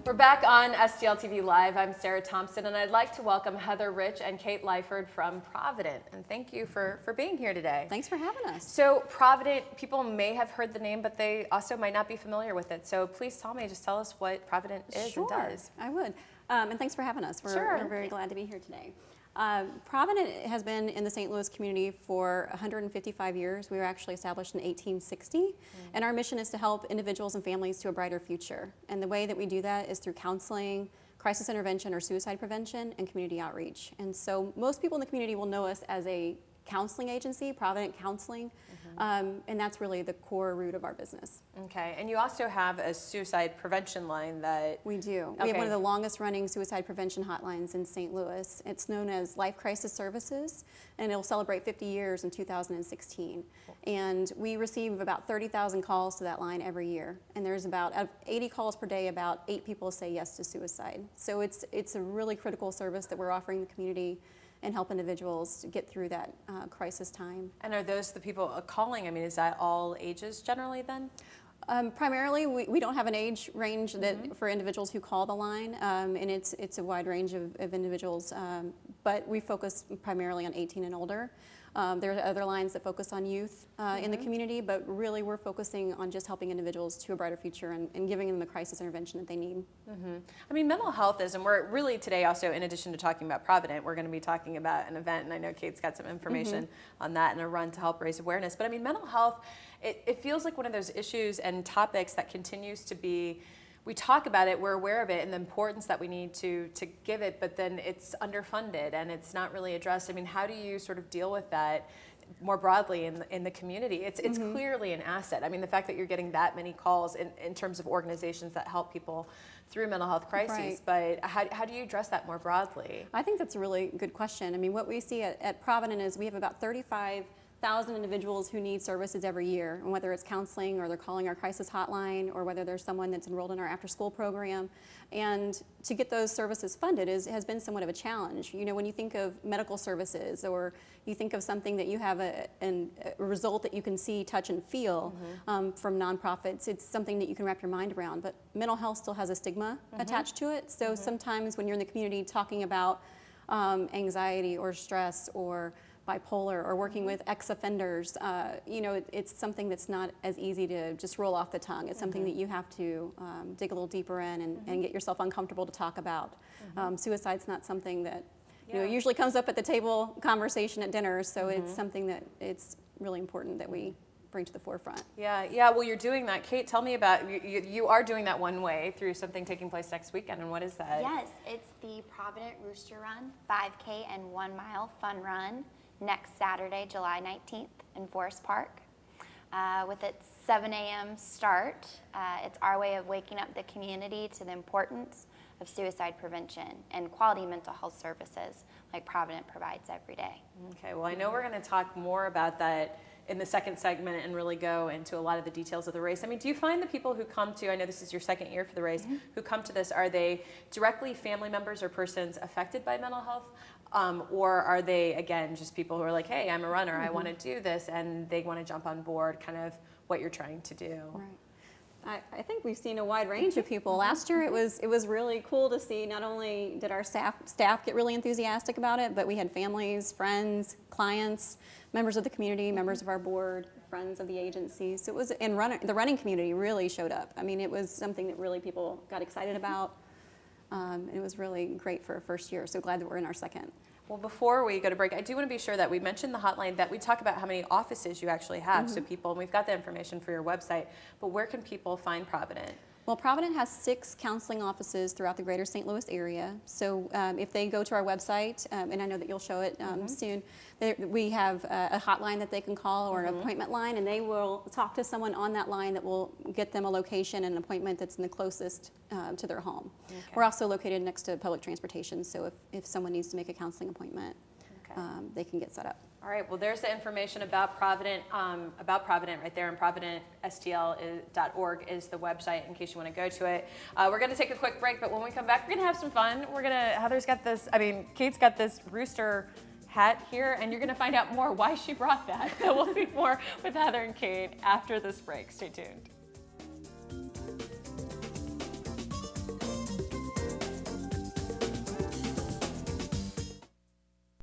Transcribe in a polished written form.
We're back on STL TV Live. I'm Sarah Thompson, and I'd like to welcome Heather Rich and Kate Lyford from Provident. And thank you for being here today. Thanks for having us. So Provident, people may have heard the name, but they also might not be familiar with it. So please tell us what Provident is and does. I would. And thanks for having us. We're very glad to be here today. Provident has been in the St. Louis community for 155 years. We were actually established in 1860, and our mission is to help individuals and families to a brighter future. And the way that we do that is through counseling, crisis intervention or suicide prevention, and community outreach. And so most people in the community will know us as a counseling agency, Provident Counseling, and that's really the core root of our business. Okay, and you also have a suicide prevention line that... We do. Okay. We have one of the longest running suicide prevention hotlines in St. Louis. It's known as Life Crisis Services, and it'll celebrate 50 years in 2016. And we receive about 30,000 calls to that line every year. And there's about 80 calls per day, about 8 people say yes to suicide. So it's a really critical service that we're offering the community and help individuals get through that crisis time. And are those the people calling? I mean, is that all ages generally then? Primarily, we don't have an age range that for individuals who call the line, and it's a wide range of individuals, but we focus primarily on 18 and older. There are other lines that focus on youth in the community, but really we're focusing on just helping individuals to a brighter future and giving them the crisis intervention that they need. I mean, mental health is, and we're really today also, in addition to talking about Provident, we're going to be talking about an event, and I know Kate's got some information on that and a run to help raise awareness. But I mean, mental health, it feels like one of those issues and topics that continues to be, we talk about it, we're aware of it, and the importance that we need to give it, but then it's underfunded and it's not really addressed. I mean, how do you sort of deal with that more broadly in the community? It's clearly an asset. I mean, the fact that you're getting that many calls in terms of organizations that help people through mental health crises, but how do you address that more broadly? I think that's a really good question. I mean, what we see at Provident is we have about 35,000 individuals who need services every year, and whether it's counseling or they're calling our crisis hotline or whether there's someone that's enrolled in our after-school program. And to get those services funded has been somewhat of a challenge. You know, when you think of medical services or you think of something that you have a result that you can see, touch, and feel from nonprofits, it's something that you can wrap your mind around. But mental health still has a stigma attached to it. So sometimes when you're in the community talking about anxiety or stress or bipolar or working with ex-offenders, you know, it's something that's not as easy to just roll off the tongue. It's something that you have to dig a little deeper in and get yourself uncomfortable to talk about. Suicide's not something that you know, usually comes up at the table conversation at dinner, so it's something that it's really important that we bring to the forefront. Yeah, well, you're doing that. Kate, tell me about, you are doing that one way through something taking place next weekend, and what is that? Yes, it's the Provident Rooster Run, 5K and 1 mile fun run, next Saturday, July 19th in Forest Park. With its 7 a.m. start, it's our way of waking up the community to the importance of suicide prevention and quality mental health services like Provident provides every day. Okay, well, I know we're going to talk more about that in the second segment and really go into a lot of the details of the race. I mean, do you find the people who come to, I know this is your second year for the race, who come to this, are they directly family members or persons affected by mental health? Or are they, again, just people who are like, hey, I'm a runner, I want to do this, and they want to jump on board kind of what you're trying to do? Right. I think we've seen a wide range of people. Last year it was really cool to see. Not only did our staff get really enthusiastic about it, but we had families, friends, clients, members of the community, members of our board, friends of the agency. So it was, and the running community really showed up. I mean, it was something that really people got excited about. It was really great for a first year. So glad that we're in our second. Well, before we go to break, I do want to be sure that we mentioned the hotline, that we talk about how many offices you actually have. So people, and we've got the information for your website, but where can people find Provident? Well, Provident has 6 counseling offices throughout the greater St. Louis area. So if they go to our website, and I know that you'll show it soon, we have a hotline that they can call or an appointment line, and they will talk to someone on that line that will get them a location and an appointment that's in the closest to their home. Okay. We're also located next to public transportation, so if someone needs to make a counseling appointment, they can get set up. All right, well, there's the information about Provident right there, and providentstl.org is the website in case you want to go to it. We're going to take a quick break, but when we come back, we're going to have some fun. Kate's got this rooster hat here, and you're going to find out more why she brought that. So we'll speak more with Heather and Kate after this break. Stay tuned.